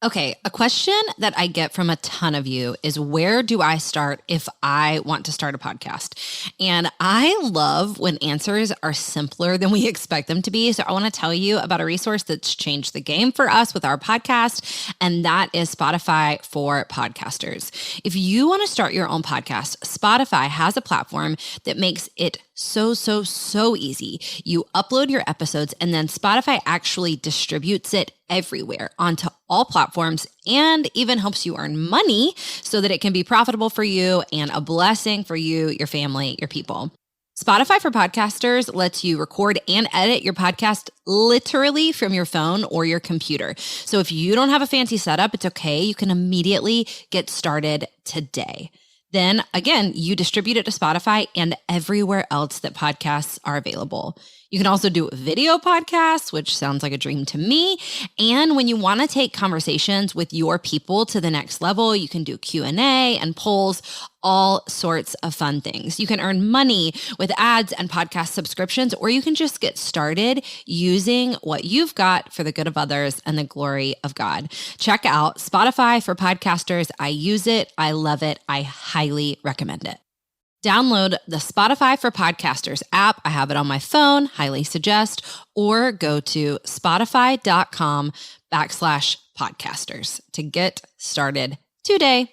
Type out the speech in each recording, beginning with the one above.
Okay, a question that I get from a ton of you is, where do I start if I want to start a podcast? And I love when answers are simpler than we expect them to be. So I want to tell you about a resource that's changed the game for us with our podcast, and that is Spotify for Podcasters. If you want to start your own podcast, Spotify has a platform that makes it so easy. You upload your episodes and then Spotify actually distributes it everywhere onto all platforms and even helps you earn money so that it can be profitable for you and a blessing for you, your family, your people. Spotify for Podcasters lets you record and edit your podcast literally from your phone or your computer. So if you don't have a fancy setup, it's okay. You can immediately get started today. Then again, you distribute it to Spotify and everywhere else that podcasts are available. You can also do video podcasts, which sounds like a dream to me. And when you want to take conversations with your people to the next level, you can do Q&A and polls, all sorts of fun things. You can earn money with ads and podcast subscriptions, or you can just get started using what you've got for the good of others and the glory of God. Check out Spotify for Podcasters. I use it. I love it. I highly recommend it. Download the Spotify for Podcasters app. I have it on my phone, highly suggest, or go to spotify.com/podcasters to get started today.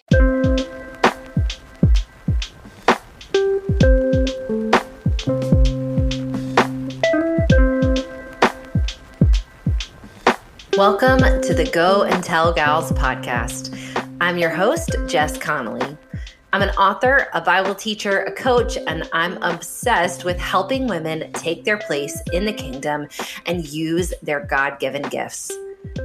Welcome to the Go and Tell Gals podcast. I'm your host, Jess Connolly. I'm an author, a Bible teacher, a coach, and I'm obsessed with helping women take their place in the kingdom and use their God-given gifts.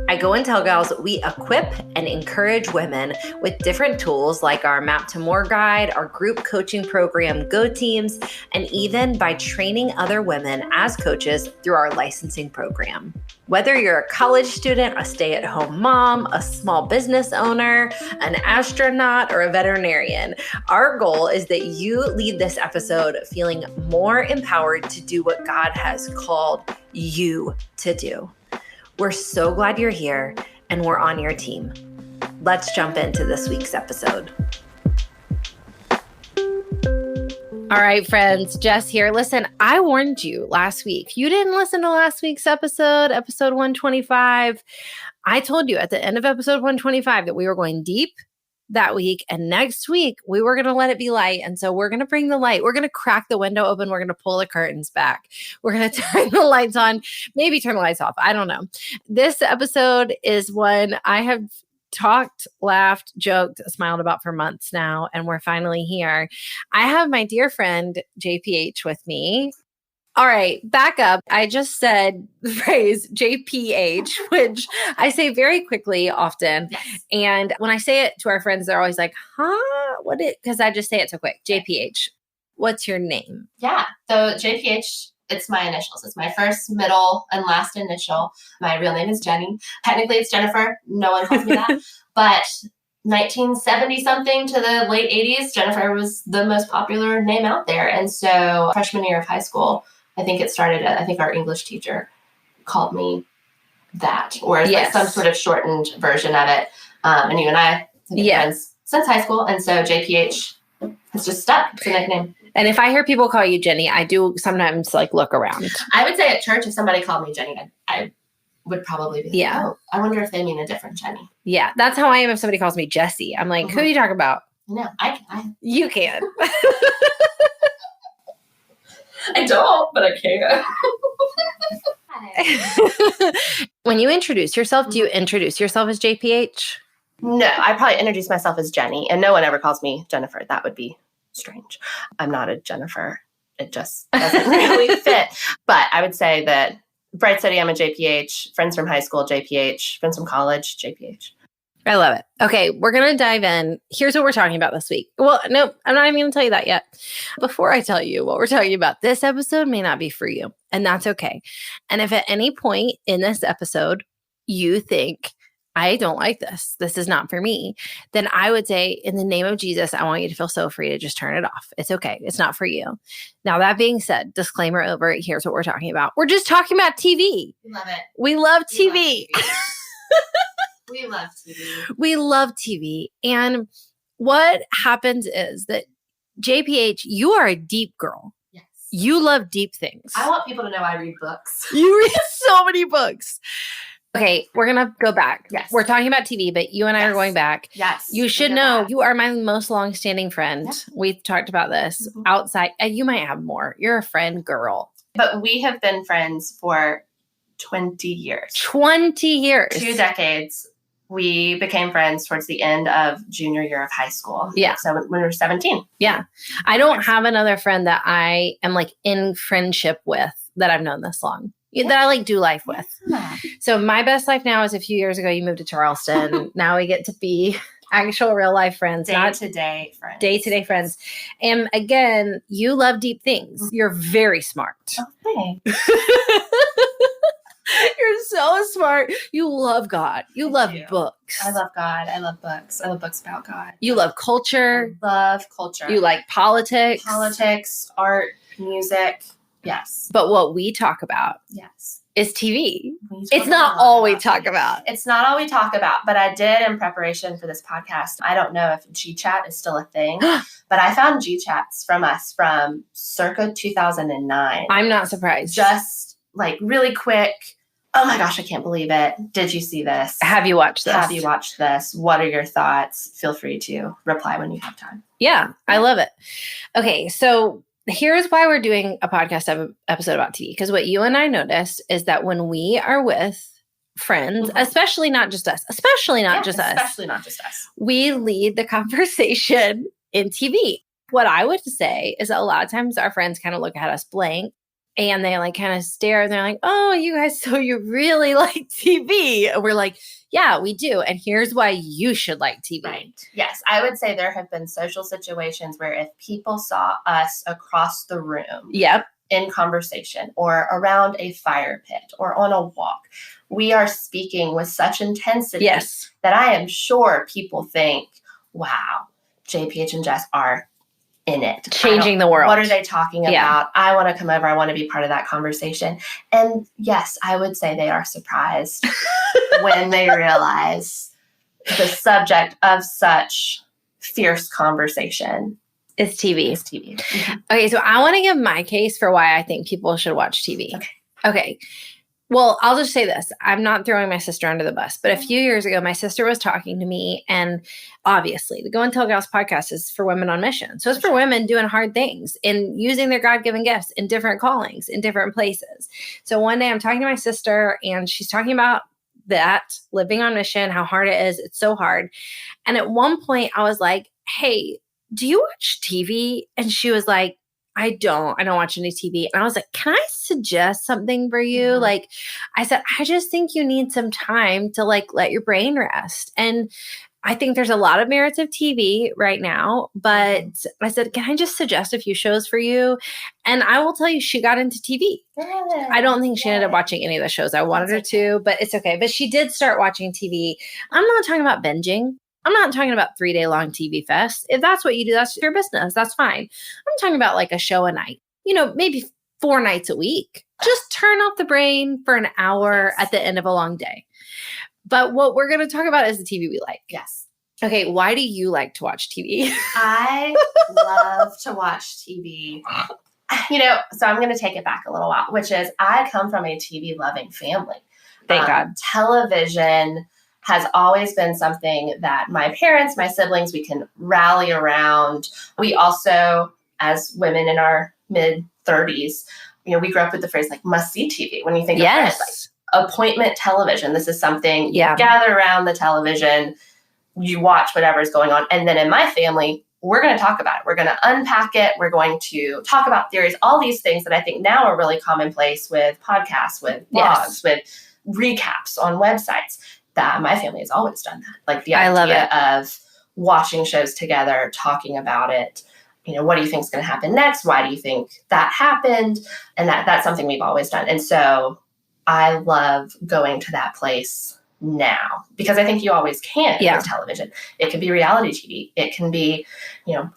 At Go and Tell Gals, we equip and encourage women with different tools like our Map to More guide, our group coaching program, Go Teams, and even by training other women as coaches through our licensing program. Whether you're a college student, a stay-at-home mom, a small business owner, an astronaut, or a veterinarian, our goal is that you leave this episode feeling more empowered to do what God has called you to do. We're so glad you're here and we're on your team. Let's jump into this week's episode. All right, friends, Jess here. Listen, I warned you last week. You didn't listen to last week's episode 125. I told you at the end of episode 125 that we were going deep that week. And next week, we were going to let it be light. And so we're going to bring the light. We're going to crack the window open. We're going to pull the curtains back. We're going to turn the lights on, maybe turn the lights off. I don't know. This episode is one I have talked, laughed, joked, smiled about for months now, and we're finally here. I have my dear friend JPH with me. All right, back up. I just said the phrase JPH, which I say very quickly often. Yes. And when I say it to our friends, they're always like, huh? What it? Because I just say it so quick. JPH. What's your name? Yeah. So JPH, it's my initials. It's my first, middle, and last initial. My real name is Jenny. Technically, it's Jennifer. No one calls me that. But 1970-something to the late 80s, Jennifer was the most popular name out there. And so freshman year of high school, I think it started I think our English teacher called me that, or like some sort of shortened version of it. And you and I have been friends since high school. And so JPH has just stuck. It's a nickname. And if I hear people call you Jenny, I do sometimes like look around. I would say at church, if somebody called me Jenny, I would probably be like, oh, I wonder if they mean a different Jenny. Yeah, that's how I am if somebody calls me Jessie. I'm like, who are you talking about? No, You can. I don't, but I can. When you introduce yourself, do you introduce yourself as JPH? No, I probably introduce myself as Jenny, and no one ever calls me Jennifer. That would be strange. I'm not a Jennifer. It just doesn't really fit. But I would say that Bright City, I'm a JPH. Friends from high school, JPH. Friends from college, JPH. I love it. Okay, we're going to dive in. Here's what we're talking about this week. Well, no, I'm not even going to tell you that yet. Before I tell you what we're talking about, this episode may not be for you, and that's okay. And if at any point in this episode you think, I don't like this, this is not for me, then I would say, in the name of Jesus, I want you to feel so free to just turn it off. It's okay. It's not for you. Now, that being said, disclaimer over, here's what we're talking about. We're just talking about TV. We love it. We love TV. We love TV. We love TV. And what happens is that JPH, you are a deep girl. Yes. You love deep things. I want people to know I read books. You read so many books. Okay, we're going to go back. Yes. We're talking about TV, but you and I are going back. Yes. You should know you are my most long-standing friend. Yep. We've talked about this outside. And you might have more. You're a friend girl. But we have been friends for 20 years. 20 years. 2 decades. We became friends towards the end of junior year of high school. Yeah. So when we were 17. Yeah. I don't have another friend that I am like in friendship with that I've known this long. That I like do life with. Yeah. So my best life now is a few years ago, you moved to Charleston. Now we get to be actual real life friends. Day-to-day friends. Day-to-day friends. And again, you love deep things. You're very smart. Okay. You're so smart. You love God. You love books. I love God. I love books. I love books about God. You love culture. I love culture. You like politics. Politics, art, music. Yes. But what we talk about is TV. It's not all we talk about. It's not all we talk about, but I did in preparation for this podcast. I don't know if GChat is still a thing, but I found GChats from us from circa 2009. I'm not surprised. Just like really quick. Oh my gosh, I can't believe it. Did you see this? Have you watched this? Have you watched this? What are your thoughts? Feel free to reply when you have time. Yeah, I love it. Okay, so here's why we're doing a podcast episode about TV. Because what you and I noticed is that when we are with friends, especially not just us, especially not just us, we lead the conversation in TV. What I would say is that a lot of times our friends kind of look at us blank and they like kind of stare and they're like, oh, you guys, so you really like TV. And we're like, yeah, we do. And here's why you should like TV. Right. Yes. I would say there have been social situations where if people saw us across the room in conversation or around a fire pit or on a walk, we are speaking with such intensity that I am sure people think, wow, JPH and Jess are in it. Changing the world. What are they talking about? I want to come over. I want to be part of that conversation. And yes, I would say they are surprised when they realize the subject of such fierce conversation is TV. Mm-hmm. Okay, so I want to give my case for why I think people should watch TV. Okay. Well, I'll just say this. I'm not throwing my sister under the bus, but a few years ago, my sister was talking to me, and obviously the Go and Tell Gals podcast is for women on mission. So it's for women doing hard things and using their God-given gifts in different callings in different places. So one day I'm talking to my sister and she's talking about that, living on mission, how hard it is. It's so hard. And at one point I was like, hey, do you watch TV? And she was like, I don't watch any TV. And I was like, can I suggest something for you? Mm-hmm. Like I said, I just think you need some time to like let your brain rest. And I think there's a lot of merits of TV right now, but I said, can I just suggest a few shows for you? And I will tell you, she got into TV. I don't think she ended up watching any of the shows I wanted her to, but it's okay. But she did start watching TV. I'm not talking about binging. I'm not talking about 3-day long TV fest. If that's what you do, that's your business. That's fine. I'm talking about like a show a night, maybe 4 nights a week. Just turn off the brain for an hour at the end of a long day. But what we're going to talk about is the TV we like. Yes. Okay. Why do you like to watch TV? I love to watch TV. So I'm going to take it back a little while, which is I come from a TV loving family. Thank God. Television has always been something that my parents, my siblings, we can rally around. We also, as women in our mid-30s, we grew up with the phrase like must-see TV. When you think of it, like appointment television, this is something you gather around the television, you watch whatever's going on. And then in my family, we're going to talk about it. We're going to unpack it. We're going to talk about theories, all these things that I think now are really commonplace with podcasts, with blogs, with recaps on websites. That my family has always done that. Like the idea of watching shows together, talking about it. What do you think is going to happen next? Why do you think that happened? And that's something we've always done. And so I love going to that place now because I think you always can with television. It can be reality TV. It can be,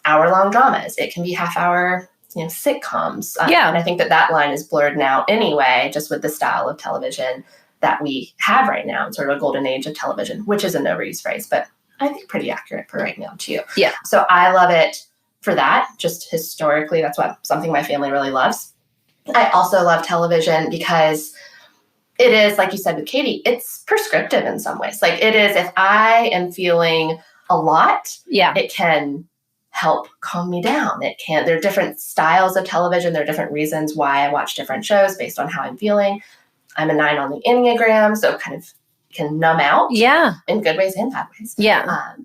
hour-long dramas. It can be half-hour, sitcoms. And I think that line is blurred now anyway, just with the style of television that we have right now, sort of a golden age of television, which is an overused phrase, but I think pretty accurate for right now too. Yeah. So I love it for that. Just historically, that's something my family really loves. I also love television because it is, like you said with Katie, it's prescriptive in some ways. Like it is, if I am feeling a lot, it can help calm me down. There are different styles of television. There are different reasons why I watch different shows based on how I'm feeling. I'm a 9 on the Enneagram, so kind of can numb out in good ways and bad ways.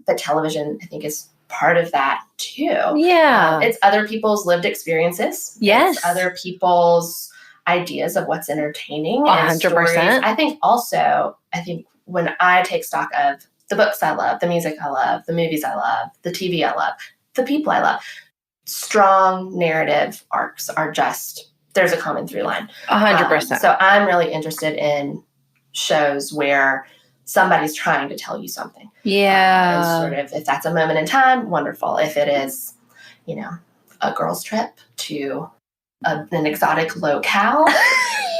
But television, I think, is part of that too. It's other people's lived experiences. It's other people's ideas of what's entertaining. 100%. I think when I take stock of the books I love, the music I love, the movies I love, the TV I love, the people I love, strong narrative arcs are just, there's a common through line. 100%. So I'm really interested in shows where somebody's trying to tell you something. And sort of, if that's a moment in time, wonderful. If it is, a girl's trip to an exotic locale,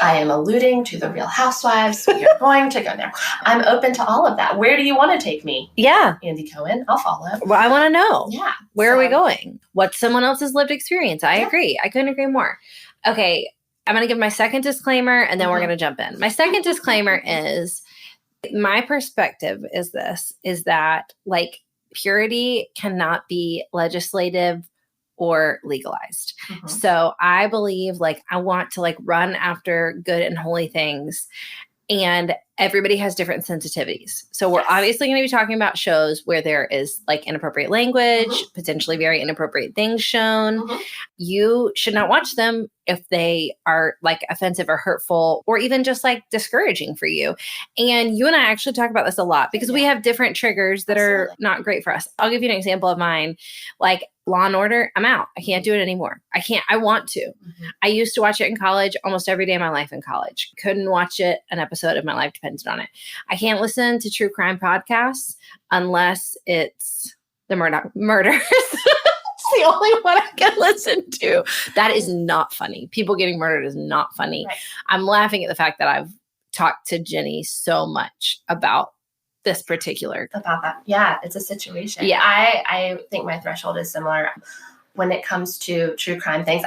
I am alluding to the Real Housewives. We are going to go there. I'm open to all of that. Where do you want to take me? Andy Cohen, I'll follow. Well, I want to know. Where are we going? What's someone else's lived experience? I agree. I couldn't agree more. Okay, I'm going to give my second disclaimer, and then we're going to jump in. My second disclaimer is, my perspective is that like purity cannot be legislative or legalized. So I believe I want to run after good and holy things, and everybody has different sensitivities. So we're obviously going to be talking about shows where there is inappropriate language, potentially very inappropriate things shown. You should not watch them if they are offensive or hurtful or even just discouraging for you. And you and I actually talk about this a lot because we have different triggers that are not great for us. I'll give you an example of mine. Law and Order, I'm out. I can't do it anymore. I want to. I used to watch it in college almost every day of my life in college. Couldn't watch it. An episode of my life depended on it. I can't listen to true crime podcasts unless it's the murders. It's the only one I can listen to. That is not funny. People getting murdered is not funny. I'm laughing at the fact that I've talked to Jenny so much about this particular. About that. Yeah, it's a situation. I think my threshold is similar when it comes to true crime things.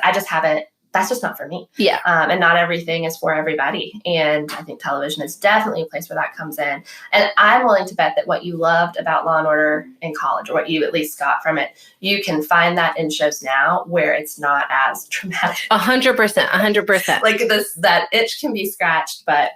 That's just not for me. And not everything is for everybody. And I think television is definitely a place where that comes in. And I'm willing to bet that what you loved about Law and Order in college, or what you at least got from it, you can find that in shows now where it's not as traumatic. 100%. That itch can be scratched, but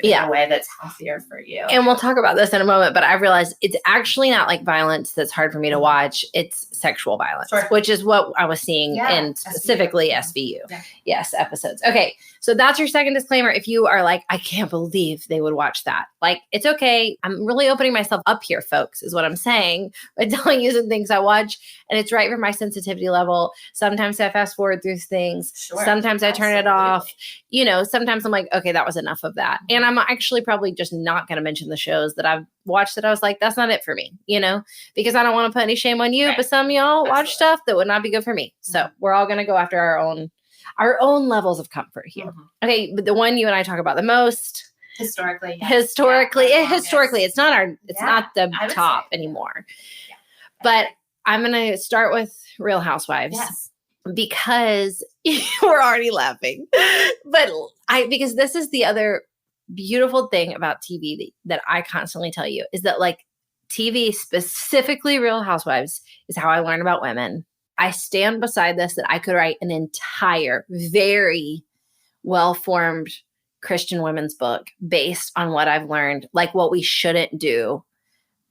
in a way that's healthier for you. And we'll talk about this in a moment, but I realized it's actually not violence that's hard for me to watch. It's sexual violence, which is what I was seeing in specifically SVU. Yes, episodes. Okay, so that's your second disclaimer. If you are I can't believe they would watch that. It's okay. I'm really opening myself up here, folks, is what I'm saying, by telling you some things I watch, and it's right for my sensitivity level. Sometimes I fast forward through things. Sometimes I turn it off. Sometimes I'm okay, that was enough of that. And I'm actually probably just not going to mention the shows that I've watched that I was that's not it for me, because I don't want to put any shame on you, but some of y'all watch stuff that would not be good for me. So we're all going to go after our own levels of comfort here. Okay, but the one you and I talk about the most historically, it's not the top anymore. But I'm going to start with Real Housewives. Because we're already laughing, but because this is the other beautiful thing about TV that I constantly tell you, is that TV, specifically Real Housewives, is how I learn about women. I stand beside this, that I could write an entire, very well-formed Christian women's book based on what I've learned, what we shouldn't do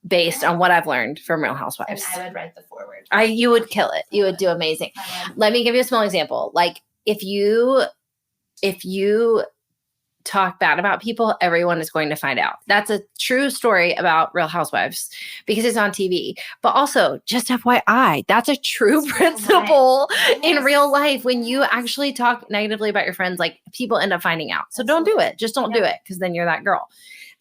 based on what I've learned from Real Housewives. And I would write the foreword. You would kill it. You would do amazing. Let me give you a small example. If you talk bad about people, everyone is going to find out. That's a true story about Real Housewives because it's on TV. But also, just FYI, that's a true principle in real life. When you actually talk negatively about your friends, people end up finding out. So don't do it. Just don't do it, because then you're that girl.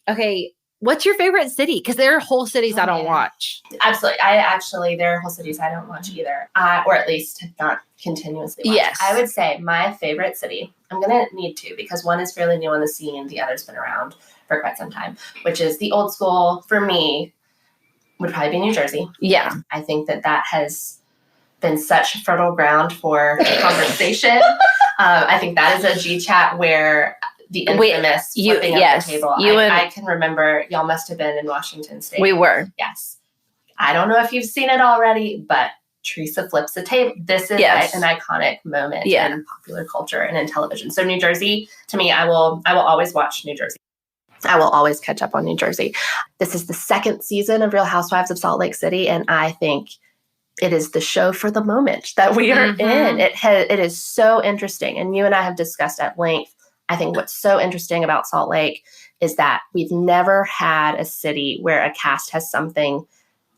Okay. What's your favorite city? Because there are whole cities I don't watch. Absolutely. There are whole cities I don't watch either, or at least not continuously watch. Yes. I would say my favorite city, I'm going to need to, because one is fairly new on the scene, the other's been around for quite some time, which is the old school for me would probably be New Jersey. Yeah. I think that has been such fertile ground for conversation. I think that is a G chat where the infamous flipping up the table. I can remember y'all must have been in Washington State. We were. Yes. I don't know if you've seen it already, but Teresa flips the table. This is an iconic moment in popular culture and in television. So New Jersey, to me, I will always watch New Jersey. I will always catch up on New Jersey. This is the second season of Real Housewives of Salt Lake City, and I think it is the show for the moment that we are in. It is so interesting, and you and I have discussed at length. I think what's so interesting about Salt Lake is that we've never had a city where a cast has something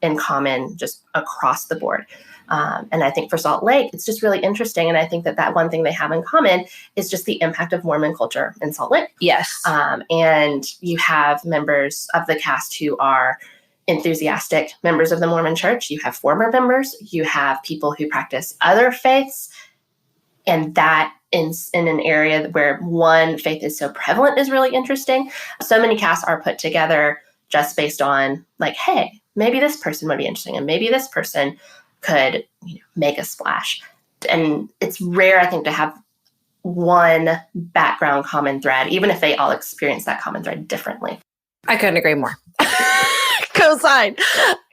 in common just across the board. And I think for Salt Lake, it's just really interesting. And I think that one thing they have in common is just the impact of Mormon culture in Salt Lake. Yes. And you have members of the cast who are enthusiastic members of the Mormon church. You have former members. You have people who practice other faiths. And that in an area where one faith is so prevalent is really interesting. So many casts are put together just based on like, hey, maybe this person would be interesting and maybe this person could make a splash. And it's rare, I think, to have one background common thread, even if they all experience that common thread differently. I couldn't agree more. Co-sign.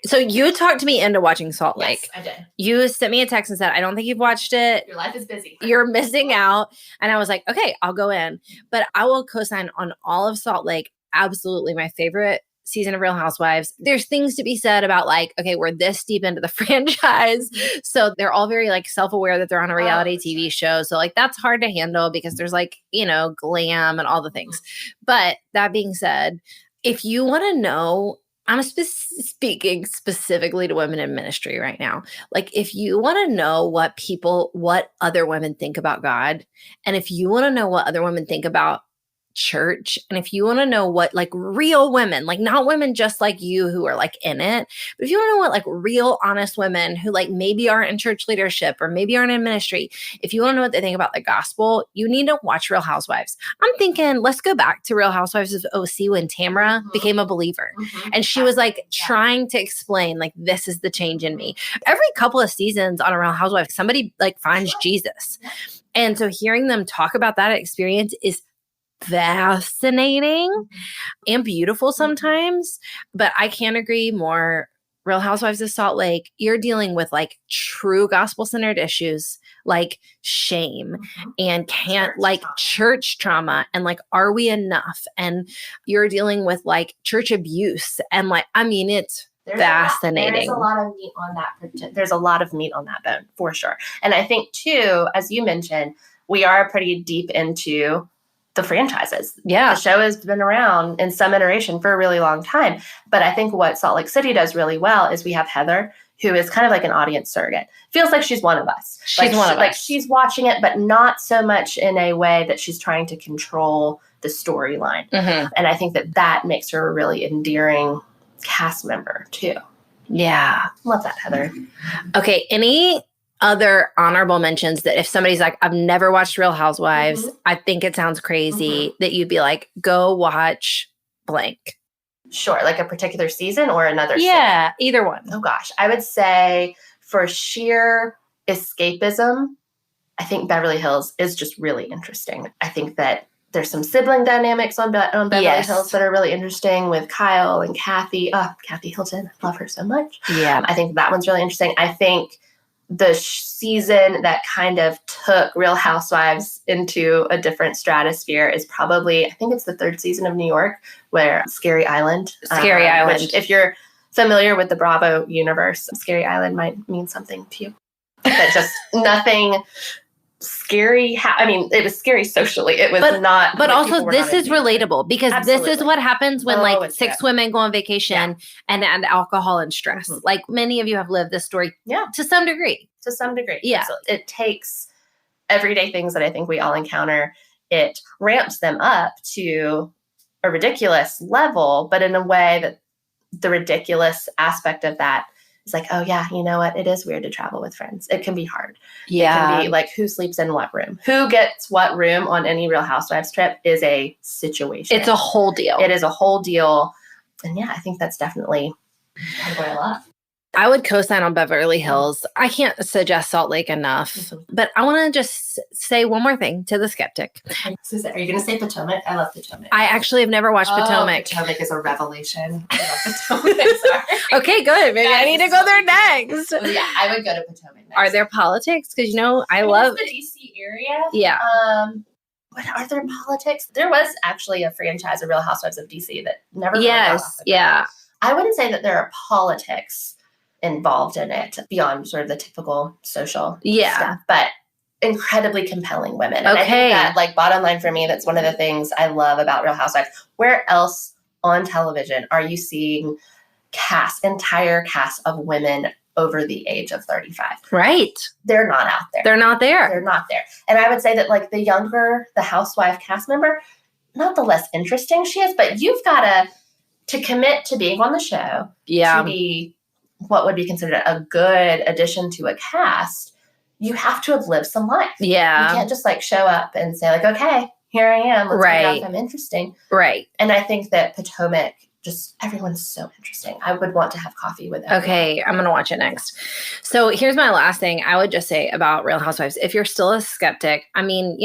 So you talked me into watching Salt Lake. Yes, I did. You sent me a text and said, I don't think you've watched it. Your life is busy. You're missing out. And I was like, okay, I'll go in. But I will co-sign on all of Salt Lake. Absolutely my favorite season of Real Housewives. There's things to be said about like, okay, we're this deep into the franchise. So they're all very like self-aware that they're on a reality TV show. So like that's hard to handle because there's like, glam and all the things. But that being said, if you want to know, I'm speaking specifically to women in ministry right now. Like if you want to know what other women think about God, and if you want to know what other women think about church, and if you want to know what like real women, like not women just like you who are like in it, but if you want to know what like real honest women who like maybe aren't in church leadership or maybe aren't in ministry, if you want to know what they think about the gospel, you need to watch Real Housewives. I'm thinking let's go back to Real Housewives of OC when Tamara became a believer and she was like trying to explain like this is the change in me. Every couple of seasons on a Real Housewives somebody like finds Jesus, and so hearing them talk about that experience is fascinating and beautiful sometimes, but I can't agree more. Real Housewives of Salt Lake, you're dealing with like true gospel-centered issues like shame and church trauma and like, are we enough? And you're dealing with like church abuse and like, I mean, it's fascinating. There's a lot of meat on that. There's a lot of meat on that bone for sure. And I think too, as you mentioned, we are pretty deep into the franchises. Yeah. The show has been around in some iteration for a really long time. But I think what Salt Lake City does really well is we have Heather, who is kind of like an audience surrogate. Feels like she's one of us. She's one of us. Like she's watching it, but not so much in a way that she's trying to control the storyline. And I think that makes her a really endearing cast member too. Yeah. Love that, Heather. Okay. Any other honorable mentions that if somebody's like, I've never watched Real Housewives, I think it sounds crazy, that you'd be like, go watch blank? Sure. Like a particular season or another season? Yeah, either one. Oh gosh. I would say for sheer escapism, I think Beverly Hills is just really interesting. I think that there's some sibling dynamics on Beverly Hills that are really interesting with Kyle and Kathy. Kathy Hilton. I love her so much. Yeah. I think that one's really interesting. I think the season that kind of took Real Housewives into a different stratosphere is probably, I think it's the third season of New York, where Scary Island. Which, if you're familiar with the Bravo universe, Scary Island might mean something to you. But just nothing scary. It was scary socially. It was not. But also, this is relatable because this is what happens when like six women go on vacation and alcohol and stress. Like many of you have lived this story to some degree. To some degree. Yeah. Absolutely. It takes everyday things that I think we all encounter. It ramps them up to a ridiculous level, but in a way that the ridiculous aspect of that It's like, oh yeah, you know what? It is weird to travel with friends. It can be hard. Yeah. It can be like who sleeps in what room, who gets what room on any Real Housewives trip is a situation. It's a whole deal. It is a whole deal. And yeah, I think that's definitely part of what I love. I would co-sign on Beverly Hills. I can't suggest Salt Lake enough, but I want to just say one more thing to the skeptic. Are you going to say Potomac? I love Potomac. I actually have never watched Potomac. Potomac is a revelation. I love Potomac. Sorry. Okay, good. Maybe I need to go there next. Well, yeah, I would go to Potomac next. Are there politics? Because, I love the DC area. Yeah. What are there politics? There was actually a franchise, a Real Housewives of DC that never. Yes. Yeah. I wouldn't say that there are politics involved in it beyond sort of the typical social stuff, but incredibly compelling women. And I think that, like, bottom line for me, that's one of the things I love about Real Housewives. Where else on television are you seeing entire casts of women over the age of 35? Right. They're not out there. They're not there. They're not there. And I would say that, like, the younger the housewife cast member, not the less interesting she is, but you've got to commit to being on the show, to be what would be considered a good addition to a cast. You have to have lived some life. Yeah. You can't just like show up and say like, okay, here I am. Let's find out if I'm interesting. Right. And I think that Potomac, just everyone's so interesting. I would want to have coffee with everyone. Okay, I'm going to watch it next. So here's my last thing I would just say about Real Housewives. If you're still a skeptic, I mean,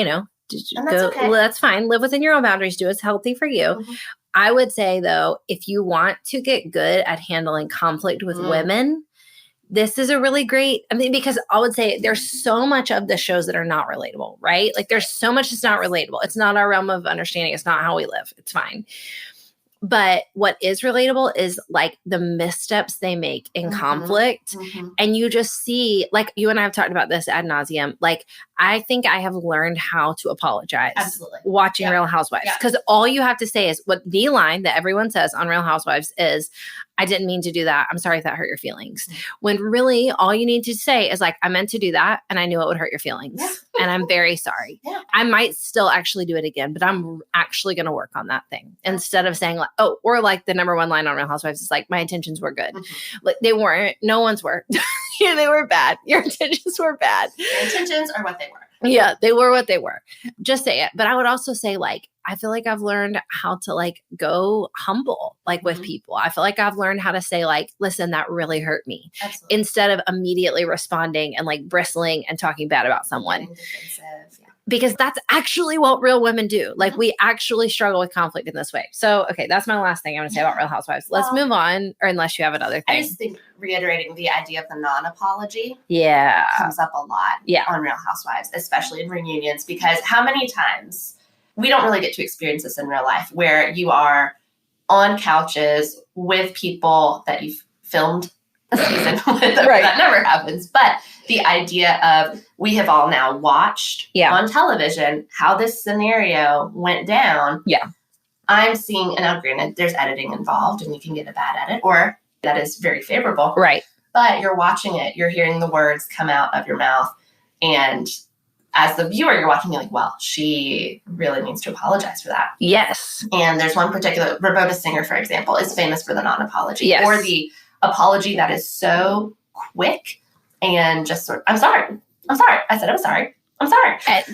that's fine. Live within your own boundaries. Do what's healthy for you. Mm-hmm. I would say, though, if you want to get good at handling conflict with women, this is a really great, because I would say there's so much of the shows that are not relatable, right? Like there's so much that's not relatable. It's not our realm of understanding. It's not how we live. It's fine. But what is relatable is like the missteps they make in conflict. Mm-hmm. And you just see, like you and I have talked about this ad nauseum. Like I think I have learned how to apologize watching Real Housewives. Because all you have to say is what the line that everyone says on Real Housewives is, I didn't mean to do that. I'm sorry if that hurt your feelings. Mm-hmm. When really all you need to say is like, I meant to do that and I knew it would hurt your feelings. Yeah. And I'm very sorry. Yeah. I might still actually do it again, but I'm actually going to work on that thing instead of saying like, oh, or like the number one line on Real Housewives is like, my intentions were good. Mm-hmm. Like they weren't. No one's were. They were bad. Your intentions were bad. Your intentions are what they were. Yeah, they were what they were. Just say it. But I would also say like, I feel like I've learned how to like go humble, like with people. I feel like I've learned how to say like, listen, that really hurt me. Absolutely. Instead of immediately responding and like bristling and talking bad about someone. Because that's actually what real women do. Like we actually struggle with conflict in this way. So, okay, that's my last thing I'm going to say about Real Housewives. Let's move on, or unless you have another thing. I just think reiterating the idea of the non-apology comes up a lot on Real Housewives, especially in reunions, because how many times we don't really get to experience this in real life where you are on couches with people that you've filmed a season with. Right. That never happens. But the idea of we have all now watched on television how this scenario went down. Yeah. I'm seeing, and now granted, there's editing involved and you can get a bad edit or that is very favorable. Right. But you're watching it, you're hearing the words come out of your mouth. And as the viewer, you're watching, you're like, well, she really needs to apologize for that. Yes. And there's one particular, Roberta Singer, for example, is famous for the non-apology. Yes. Or the apology that is so quick and just sort of, I'm sorry. I said, I'm sorry.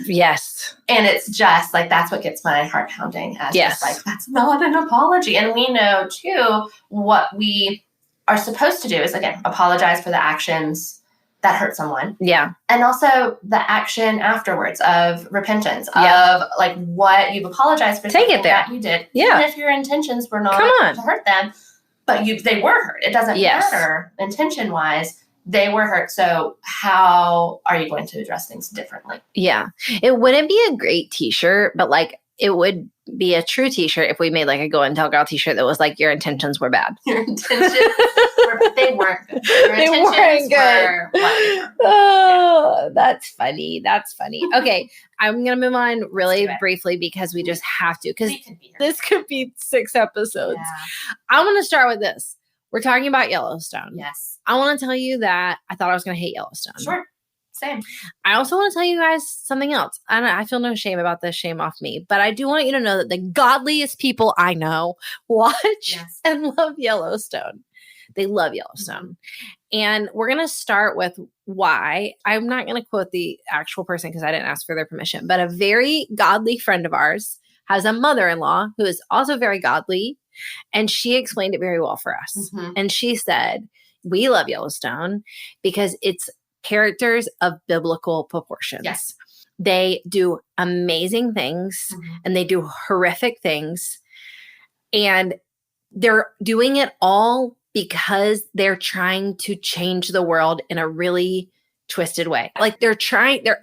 Yes. And it's just like, that's what gets my heart pounding. As just like, that's not an apology. And we know too, what we are supposed to do is, again, apologize for the actions that hurt someone. Yeah. And also the action afterwards of repentance, of like what you've apologized for. Take it there. That you did. Yeah. Even if your intentions were not to hurt them, but they were hurt. It doesn't matter intention-wise. They were hurt. So how are you going to address things differently? Yeah. It wouldn't be a great t-shirt, but like it would be a true t-shirt if we made like a Go and Tell Girl t-shirt that was like, your intentions were bad. Your intentions they weren't good. Your intentions were whatever. Oh, that's funny. That's funny. Okay. I'm going to move on really briefly because we just have to, because this could be 6 episodes. Yeah. I want to start with this. We're talking about Yellowstone. Yes. I want to tell you that I thought I was going to hate Yellowstone. Sure. Same. I also want to tell you guys something else. And I feel no shame about this, shame off me. But I do want you to know that the godliest people I know watch and love Yellowstone. They love Yellowstone. And we're going to start with why. I'm not going to quote the actual person because I didn't ask for their permission, but a very godly friend of ours has a mother-in-law who is also very godly. And she explained it very well for us. And she said, we love Yellowstone because it's characters of biblical proportions. Yes. They do amazing things and they do horrific things. And they're doing it all because they're trying to change the world in a really twisted way. Like they're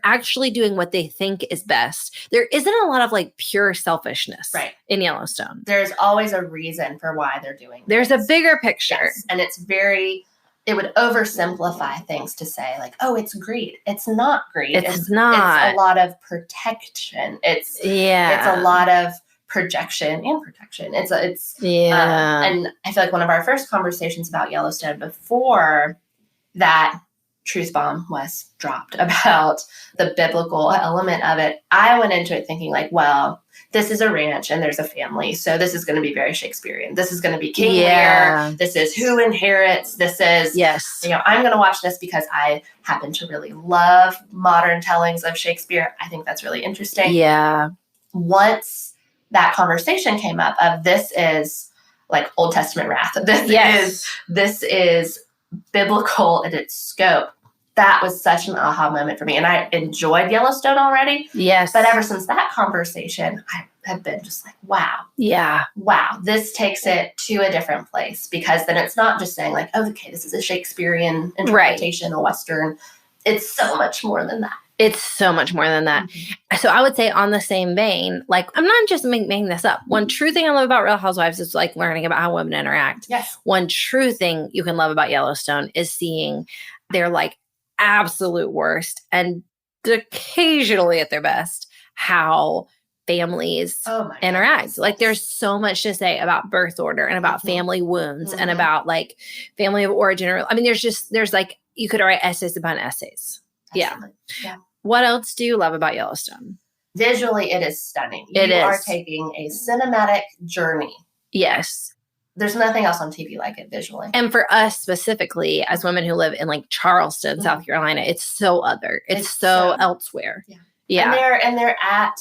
actually doing what they think is best. There isn't a lot of like pure selfishness in Yellowstone. There's always a reason for why they're doing There's a bigger picture. Yes. And it would oversimplify things to say like, oh, it's greed. It's not greed. It's not. It's a lot of protection. It's a lot of projection and protection. And I feel like one of our first conversations about Yellowstone before that truth bomb was dropped about the biblical element of it, I went into it thinking like, well, this is a ranch and there's a family. So this is going to be very Shakespearean. This is going to be King Lear. This is who inherits. This is, I'm going to watch this because I happen to really love modern tellings of Shakespeare. I think that's really interesting. Yeah. Once that conversation came up of this is like Old Testament wrath. This is biblical in its scope. That was such an aha moment for me. And I enjoyed Yellowstone already. Yes. But ever since that conversation, I have been just like, wow. Yeah. Wow. This takes it to a different place because then it's not just saying like, oh, okay, this is a Shakespearean interpretation, a Western. It's so much more than that. It's so much more than that. So I would say on the same vein, like I'm not just making this up. One true thing I love about Real Housewives is like learning about how women interact. Yes. One true thing you can love about Yellowstone is seeing their like absolute worst and occasionally at their best how families interact. Like there's so much to say about birth order and about family wounds and about like family of origin. I mean, there's like, you could write essays upon essays. Absolutely. Yeah. What else do you love about Yellowstone? Visually, it is stunning. You are taking a cinematic journey. Yes. There's nothing else on TV like it visually. And for us specifically, as women who live in like Charleston, South Carolina, it's so other. It's so elsewhere. Yeah. And they're at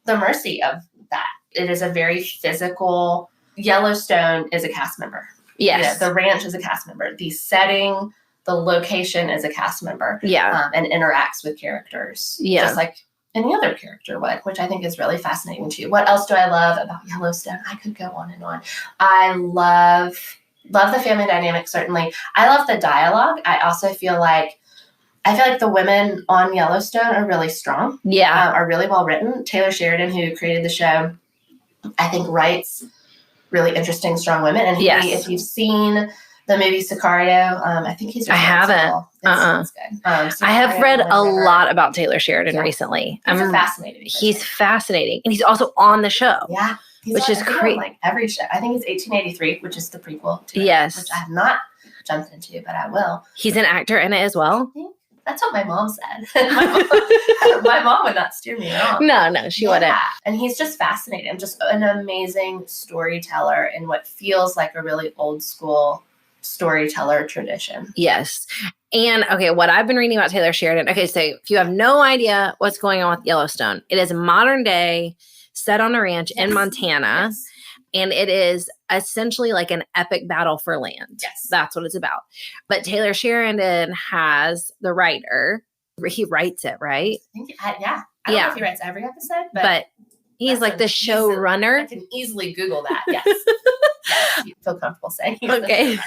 the mercy of that. It is a very physical. Yellowstone is a cast member. Yes. The ranch is a cast member. The setting, the location is a cast member. Yeah. And interacts with characters. Yeah. Just like any other character would, which I think is really fascinating too. What else do I love about Yellowstone? I could go on and on. I love the family dynamic, certainly. I love the dialogue. I also feel like the women on Yellowstone are really strong. Yeah. Are really well written. Taylor Sheridan, who created the show, I think writes really interesting, strong women. And if you've seen the movie Sicario, I think he's. I haven't. It's good. I have read a lot about Taylor Sheridan recently. He's a fascinating. He's fascinating, and he's also on the show. Yeah, which is crazy. Like every show, I think it's 1883, which is the prequel to it, which I have not jumped into, but I will. He's an actor in it as well. That's what my mom said. my mom would not steer me wrong. No, she wouldn't. And he's just fascinating. Just an amazing storyteller in what feels like a really old school storyteller tradition. Yes. And okay, what I've been reading about Taylor Sheridan. Okay, so if you have no idea what's going on with Yellowstone, it is modern day, set on a ranch in Montana. Yes. And it is essentially like an epic battle for land. Yes. That's what it's about. But Taylor Sheridan has the writer. He writes it, right? I don't know if he writes every episode, but he's like the showrunner. I can easily Google that. Yes. Yes, you feel comfortable saying he's okay.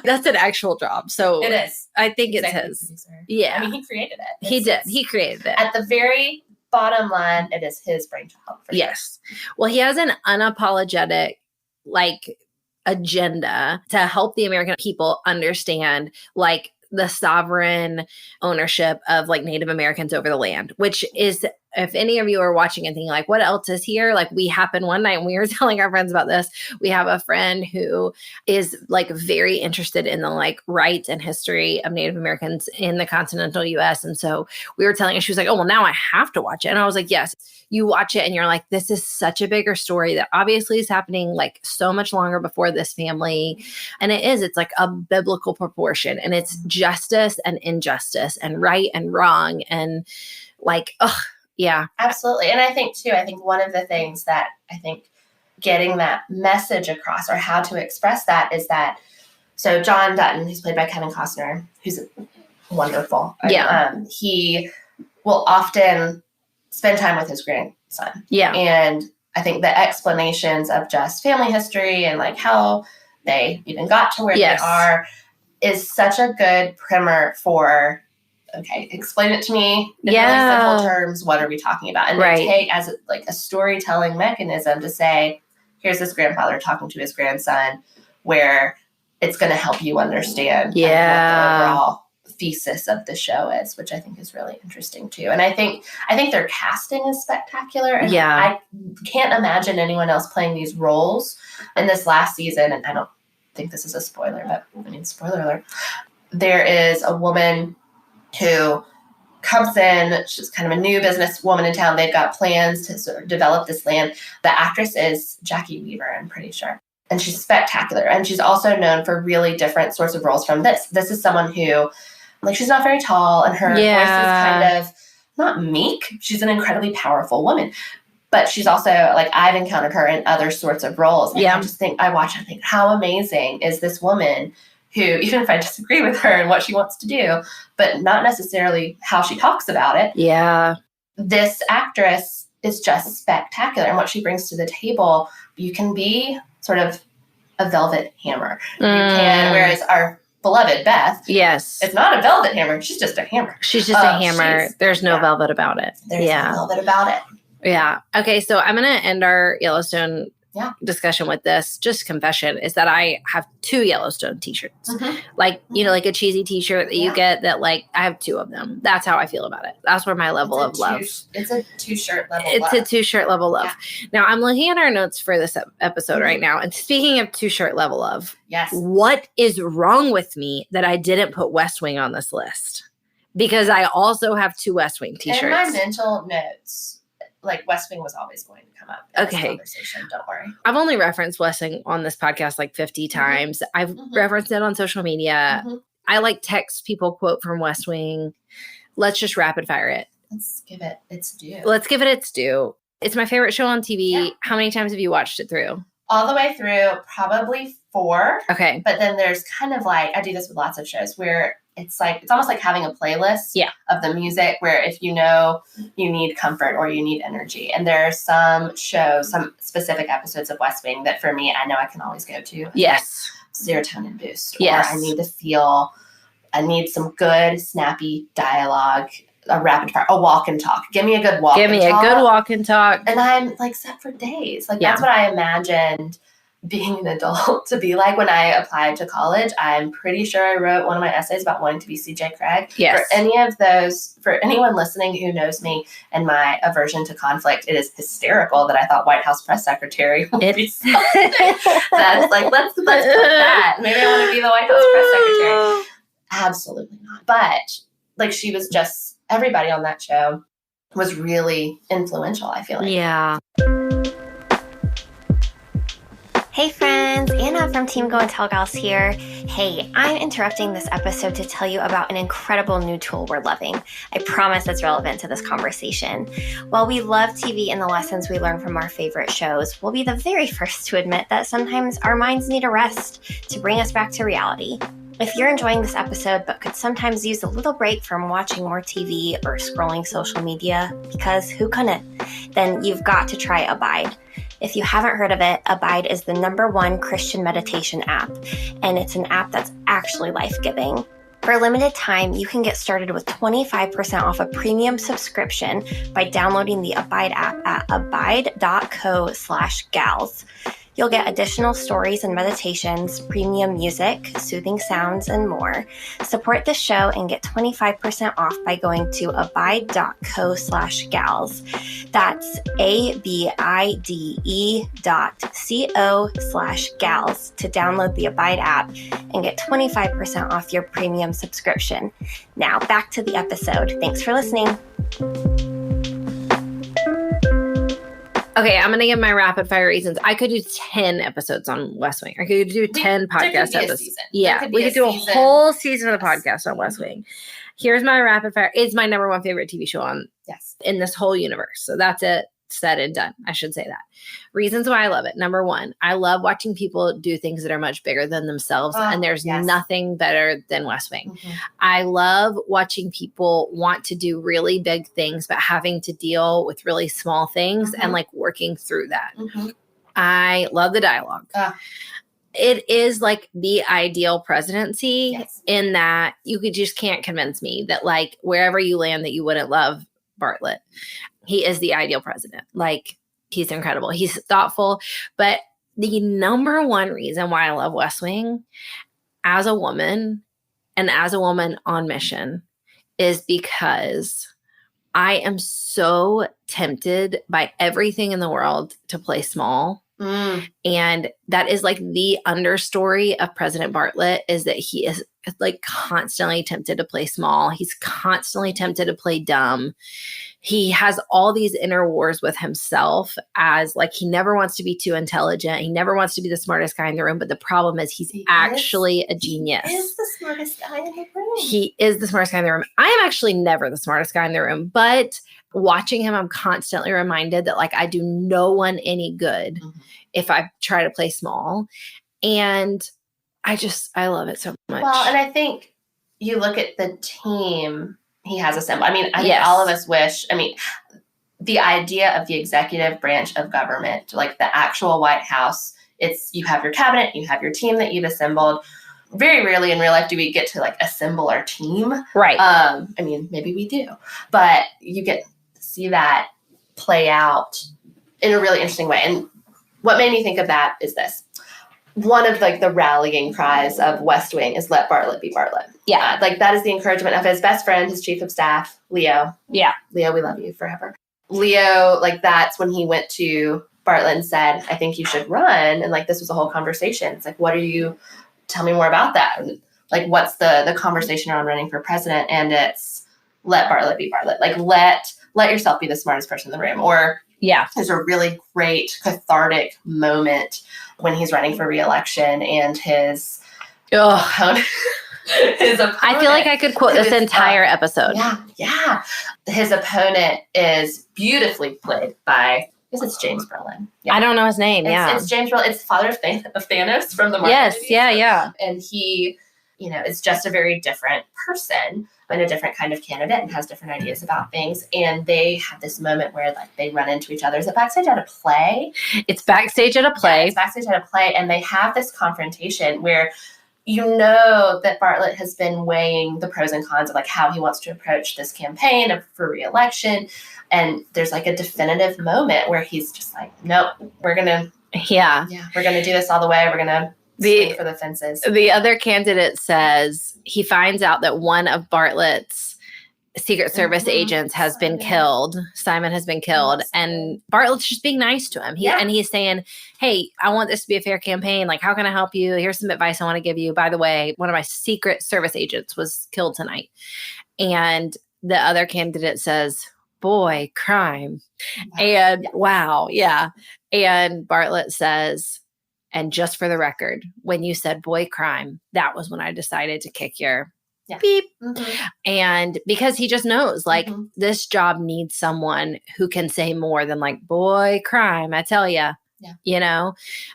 That's an actual job. So it is. I think it's his. Producer. Yeah. I mean, he created it. He did. He created it. At the very bottom line, it is his brainchild. Yes. Well, he has an unapologetic, like, agenda to help the American people understand, like, the sovereign ownership of like Native Americans over the land, which is if any of you are watching and thinking like, what else is here? Like we happened one night and we were telling our friends about this. We have a friend who is like very interested in the like rights and history of Native Americans in the continental US. And so we were telling her, she was like, oh, well, now I have to watch it. And I was like, yes, you watch it and you're like, this is such a bigger story that obviously is happening like so much longer before this family. And it's like a biblical proportion, and it's justice and injustice and right and wrong. And like, yeah. Absolutely. And I think one of the things that I think getting that message across, or how to express that, is that, so John Dutton, who's played by Kevin Costner, who's wonderful. Yeah. He will often spend time with his grandson. Yeah. And I think the explanations of just family history and like how they even got to where they are is such a good primer for, okay, explain it to me in really simple terms. What are we talking about? And they take as a storytelling mechanism to say, here's this grandfather talking to his grandson, where it's going to help you understand what the overall thesis of the show is, which I think is really interesting too. And I think their casting is spectacular. And I can't imagine anyone else playing these roles in this last season. And I don't think this is a spoiler, but I mean, spoiler alert. There is a woman who comes in. She's kind of a new businesswoman in town. They've got plans to sort of develop this land. The actress is Jackie Weaver, I'm pretty sure. And she's spectacular. And she's also known for really different sorts of roles from this. This is someone who, like, she's not very tall, and her voice is kind of not meek. She's an incredibly powerful woman. But she's also, like, I've encountered her in other sorts of roles. And I just think, I watch and think, how amazing is this woman who, even if I disagree with her and what she wants to do, but not necessarily how she talks about it. Yeah. This actress is just spectacular. And what she brings to the table, you can be sort of a velvet hammer. You can, whereas our beloved Beth, it's not a velvet hammer. She's just a hammer. She's just a hammer. There's no velvet about it. There's no velvet about it. Yeah. Okay. So I'm going to end our Yellowstone discussion with this. Just confession is that I have 2 Yellowstone t-shirts. Like, you know, like a cheesy t-shirt that you get that, like, I have 2 of them. That's how I feel about it. That's where my level of love. It's a 2-shirt level love. It's a 2-shirt level love. Yeah. Now, I'm looking at our notes for this episode right now. And speaking of 2-shirt level love, what is wrong with me that I didn't put West Wing on this list? Because I also have 2 West Wing t-shirts. In my mental notes, like, West Wing was always going to come up in this conversation. Don't worry. I've only referenced West Wing on this podcast like 50 times. I've referenced it on social media. I like text people quote from West Wing. Let's just rapid fire it. Let's give it its due. Let's give it its due. It's my favorite show on TV. Yeah. How many times have you watched it through? All the way through, probably 4. Okay. But then there's kind of like, I do this with lots of shows where it's like, it's almost like having a playlist of the music where if you know you need comfort or you need energy. And there are some shows, some specific episodes of West Wing that for me, I know I can always go to. Yes. Serotonin boost. Yes. Or I need some good, snappy dialogue, a rapid fire, a walk and talk. Give me a good walk and talk. Give me a good walk and talk. And I'm like set for days. Like that's what I imagined being an adult to be like when I applied to college. I'm pretty sure I wrote one of my essays about wanting to be CJ Craig. Yes. For anyone listening who knows me and my aversion to conflict, it is hysterical that I thought White House press secretary would be something that's like, let's put that. Maybe I want to be the White House press secretary. Absolutely not. But like she was just, everybody on that show was really influential, I feel like. Yeah. Hey friends, Anna from Team Go and Tell Gals here. Hey, I'm interrupting this episode to tell you about an incredible new tool we're loving. I promise it's relevant to this conversation. While we love TV and the lessons we learn from our favorite shows, we'll be the very first to admit that sometimes our minds need a rest to bring us back to reality. If you're enjoying this episode but could sometimes use a little break from watching more TV or scrolling social media, because who couldn't, then you've got to try Abide. If you haven't heard of it, Abide is the #1 Christian meditation app, and it's an app that's actually life-giving. For a limited time, you can get started with 25% off a premium subscription by downloading the Abide app at abide.co/gals. You'll get additional stories and meditations, premium music, soothing sounds, and more. Support the show and get 25% off by going to abide.co/gals. That's abide.co/gals to download the Abide app and get 25% off your premium subscription. Now back to the episode. Thanks for listening. Okay, I'm going to give my rapid fire reasons. I could do 10 episodes on West Wing. I could do 10 podcast episodes. Yeah, we could do a whole season of the podcast on West Wing. Here's my rapid fire. It's my number one favorite TV show in this whole universe. So that's it. Said and done. I should say that. Reasons why I love it. Number one, I love watching people do things that are much bigger than themselves. And there's nothing better than West Wing. Mm-hmm. I love watching people want to do really big things, but having to deal with really small things and like working through that. Mm-hmm. I love the dialogue. It is like the ideal presidency in that you just can't convince me that like wherever you land that you wouldn't love Bartlett. He is the ideal president. Like, he's incredible. He's thoughtful. But the number one reason why I love West Wing as a woman and as a woman on mission is because I am so tempted by everything in the world to play small. And that is like the understory of President Bartlett is that he is like constantly tempted to play small. He's constantly tempted to play dumb. He has all these inner wars with himself as like he never wants to be too intelligent. He never wants to be the smartest guy in the room. But the problem is he actually a genius. He is the smartest guy in the room. He is the smartest guy in the room. I am actually never the smartest guy in the room. But watching him, I'm constantly reminded that like I do no one any good if I try to play small. And I love it so much. Well, and I think you look at the team he has assembled. I mean, I think all of us wish, the idea of the executive branch of government, like the actual White House, you have your cabinet, you have your team that you've assembled. Very rarely in real life do we get to like assemble our team. Right. Maybe we do, but you get to see that play out in a really interesting way. And what made me think of that is this. One of like the rallying cries of West Wing is let Bartlett be Bartlett. Yeah. Like that is the encouragement of his best friend, his chief of staff, Leo. Yeah. Leo, we love you forever. Leo, like that's when he went to Bartlett and said, I think you should run. And like, this was a whole conversation. It's like, tell me more about that. And, like, what's the conversation around running for president? And it's let Bartlett be Bartlett. Like let yourself be the smartest person in the room. Or there's a really great cathartic moment when he's running for re-election and his opponent. I feel like I could quote this entire episode. Yeah. His opponent is beautifully played by, I guess it's James Brolin. Yeah. I don't know his name. It's James Brolin. It's the father of Thanos from the Marvel movies. Yeah. And he, is just a very different person and a different kind of candidate and has different ideas about things. And they have this moment where like they run into each other. Is it backstage at a play? It's backstage at a play. Yeah, it's backstage at a play. And they have this confrontation where that Bartlett has been weighing the pros and cons of like how he wants to approach this campaign for re-election. And there's like a definitive moment where he's just like, nope, we're going to do this all the way. We're going to swing for the fences. The other candidate says he finds out that one of Bartlett's Secret Service agents has been killed. Simon has been killed. And Bartlett's just being nice to him. And he's saying, hey, I want this to be a fair campaign. Like, how can I help you? Here's some advice I want to give you. By the way, one of my Secret Service agents was killed tonight. And the other candidate says, boy, crime. And wow. And Bartlett says, and just for the record, when you said boy crime, that was when I decided to kick your beep. And because he just knows like this job needs someone who can say more than like boy crime. I tell you,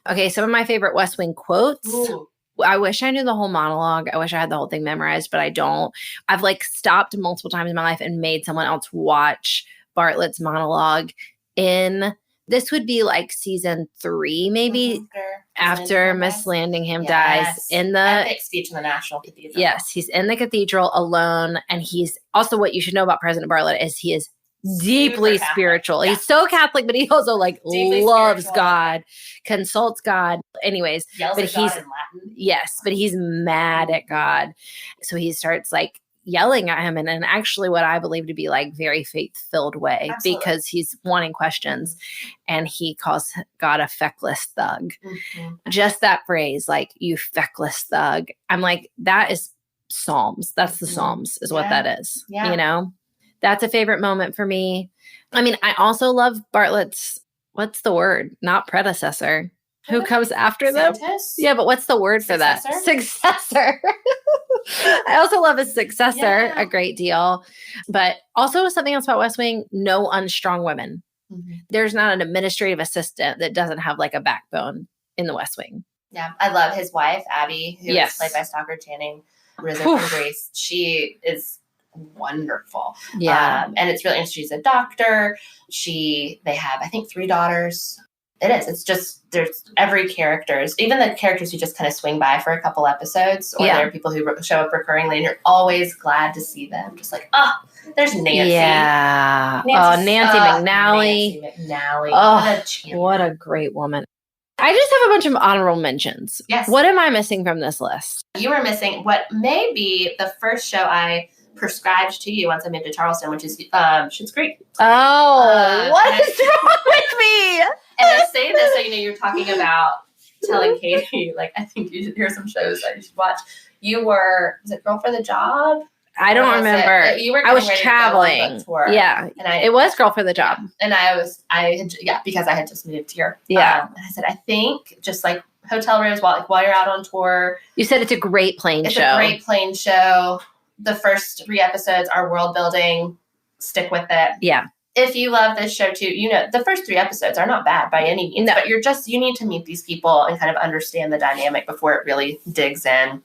Okay. Some of my favorite West Wing quotes. Ooh. I wish I knew the whole monologue. I wish I had the whole thing memorized, but I don't. I've like stopped multiple times in my life and made someone else watch Bartlett's monologue this would be like season 3, maybe after Miss Landingham dies in the epic speech in the National Cathedral. Yes, he's in the cathedral alone. And he's also, what you should know about President Bartlett is he is deeply Catholic. spiritual. Yeah. He's so Catholic, but he also like Deeply loves spiritual. God, consults God. Anyways, Yells but at God in Latin. yes, but he's mad at God. So he starts like yelling at him in an actually what I believe to be like very faith-filled way. Absolutely. Because he's wanting questions, and he calls God a feckless thug. Mm-hmm. Just that phrase, like, you feckless thug. I'm like, that is Psalms. That's the Psalms is what that is. Yeah. You know, that's a favorite moment for me. I mean, I also love Bartlett's, what's the word? Not predecessor. Who comes after them? Santos? Yeah, but what's the word for that? Successor. I also love his successor a great deal. But also something else about West Wing, no unstrong women. Mm-hmm. There's not an administrative assistant that doesn't have like a backbone in the West Wing. Yeah, I love his wife, Abby, who is played by Stockard Channing, Rizzo from Grease. She is wonderful. Yeah. And it's really interesting. She's a doctor. They have, I think, 3 daughters. It is. It's just, there's every characters, even the characters who just kind of swing by for a couple episodes, or there are people who show up recurringly, and you're always glad to see them. Just like, there's Nancy. Yeah. Nancy McNally. Nancy McNally. Oh, what a great woman. I just have a bunch of honorable mentions. Yes. What am I missing from this list? You were missing what may be the first show I prescribed to you once I moved to Charleston, which is Schitt's Creek. Oh, what is wrong with me? And I say this so you're talking about telling Katie, like, I think here's some shows that you should watch. Was it Girl for the Job? I don't remember. I was traveling. Yeah. And it was Girl for the Job. And because I had just moved here. Yeah. And I said, I think just like hotel rooms while you're out on tour. You said it's a great plane show. It's a great plane show. The first 3 episodes are world building. Stick with it. Yeah. If you love this show too, the first 3 episodes are not bad by any means, but you need to meet these people and kind of understand the dynamic before it really digs in.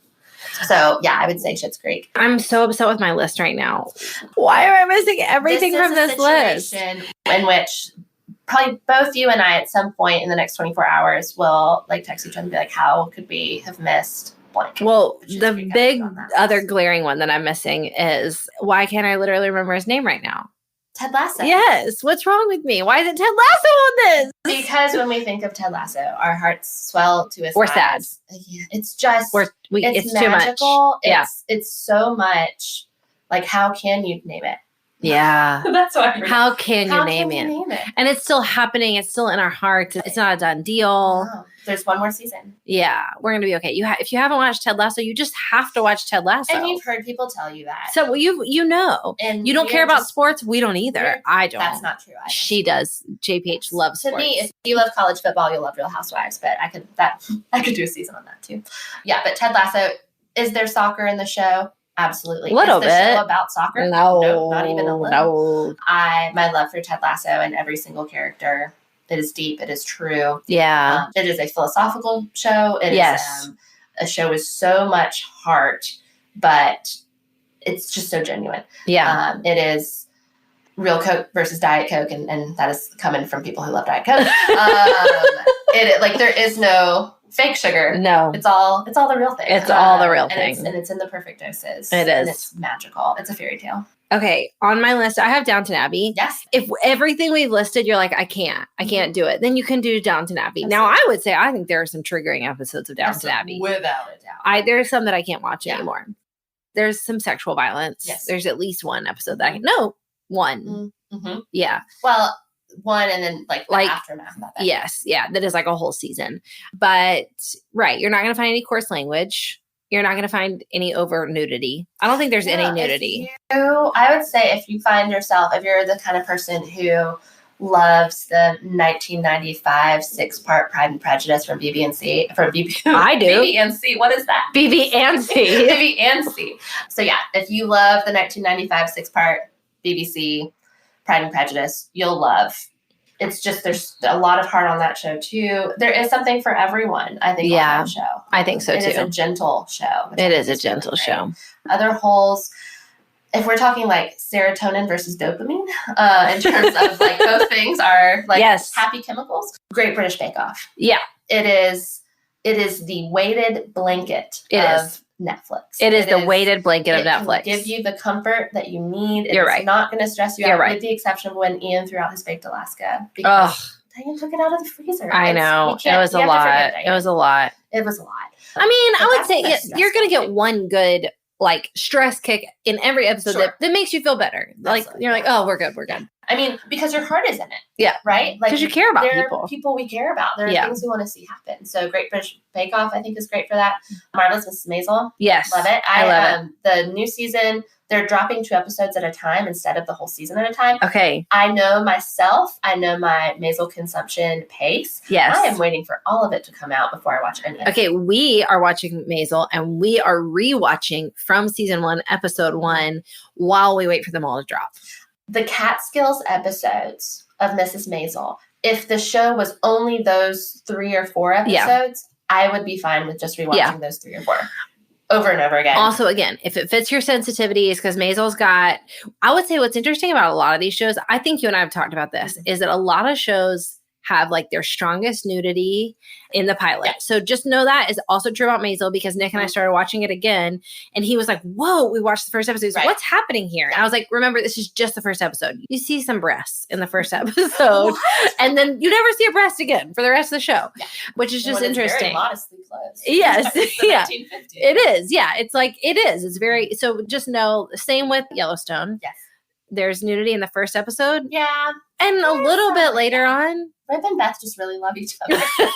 So yeah, I would say Schitt's Creek. I'm so upset with my list right now. Why am I missing everything from this list? In which probably both you and I at some point in the next 24 hours will like text each other and be like, how could we have missed blank? Well, the big other glaring one that I'm missing is, why can't I literally remember his name right now? Ted Lasso. Yes. What's wrong with me? Why isn't Ted Lasso on this? Because when we think of Ted Lasso, our hearts swell to his We're sad. Yeah, it's just, it's magical. Too much. It's so much. Like, how can you name it? Yeah. That's why. How can you name it? And it's still happening. It's still in our hearts. It's not a done deal. No. There's one more season. Yeah. We're going to be okay. If you haven't watched Ted Lasso, you just have to watch Ted Lasso. And you've heard people tell you that. So you know. And you don't care about sports? We don't either. I don't. That's not true either. She does. JPH loves sports. To me, if you love college football, you'll love Real Housewives. But I could do a season on that too. Yeah, but Ted Lasso, is there soccer in the show? Absolutely. A little bit. Is the show about soccer? No, not even a little. No. My love for Ted Lasso and every single character, it is deep. It is true. Yeah. It is a philosophical show. It is a show with so much heart, but it's just so genuine. Yeah. It is real Coke versus Diet Coke, and that is coming from people who love Diet Coke. There is no fake sugar. No. It's all the real thing. It's all the real thing. And it's in the perfect doses. It is. And it's magical. It's a fairy tale. Okay. On my list, I have Downton Abbey. Yes. If everything we've listed, you're like, I can't do it, then you can do Downton Abbey. Now, I would say I think there are some triggering episodes of Downton Abbey. Without a doubt. There's some that I can't watch anymore. There's some sexual violence. Yes. There's at least one episode that one. Mm-hmm. Yeah. Well, one, and then like aftermath of it. Yes. Yeah. That is like a whole season. But you're not going to find any coarse language. You're not going to find any over nudity. I don't think there's any nudity. I would say if you're the kind of person who loves the 1995 6-part Pride and Prejudice from BB&C. I do. BB&C. What is that? BB&C. BB&C. So yeah, if you love the 1995 6-part BBC Pride and Prejudice, you'll love. It's just, there's a lot of heart on that show too. There is something for everyone, I think, on that show. I think so too. It is a gentle show. It is a gentle show. Other holes, if we're talking like serotonin versus dopamine, in terms of like both things are like happy chemicals. Great British Bake Off. Yeah. It is the weighted blanket of Netflix. It is the weighted blanket of Netflix. It can give you the comfort that you need. You're It's right. not going to stress you You're out, right. with the exception of when Ian threw out his baked Alaska. Because Diane took it out of the freezer. I know. It was a lot. It was a lot. It was a lot. I mean, But I would that's say the you're going to get stressful one good like stress kick in every episode Sure. that makes you feel better. Like Absolutely. you're like, oh, we're good. We're good. I mean, because your heart is in it. Yeah. Right? Like, Because you care about there people. are people we care about. There are Yeah. things we want to see happen. So Great British Bake Off, I think, is great for that. Marvelous Mrs. Maisel. Yes. Love it. I love it. The new season, they're dropping 2 episodes at a time instead of the whole season at a time. Okay. I know myself. I know my Maisel consumption pace. Yes. I am waiting for all of it to come out before I watch any of it. Okay, we are watching Maisel and we are rewatching from season 1, episode 1, while we wait for them all to drop. The Catskills episodes of Mrs. Maisel, if the show was only those 3 or 4 episodes, I would be fine with just rewatching those 3 or 4 over and over again. Also, again, if it fits your sensitivities, because Maisel's got, I would say what's interesting about a lot of these shows, I think you and I have talked about this, is that a lot of shows have like their strongest nudity in the pilot. Yeah. So just know that is also true about Maisel, because Nick and I started watching it again and he was like, whoa, we watched the first episode. He's like, what's happening here? And I was like, remember, this is just the first episode. You see some breasts in the first episode and then you never see a breast again for the rest of the show, which is just interesting. Very modestly closed. Yes. Yeah. 1950s. It is. Yeah. It's like, it is. It's very, so just know, same with Yellowstone. Yes. There's nudity in the first episode. Yeah. And a little bit later on. Rip and Beth just really love each other. And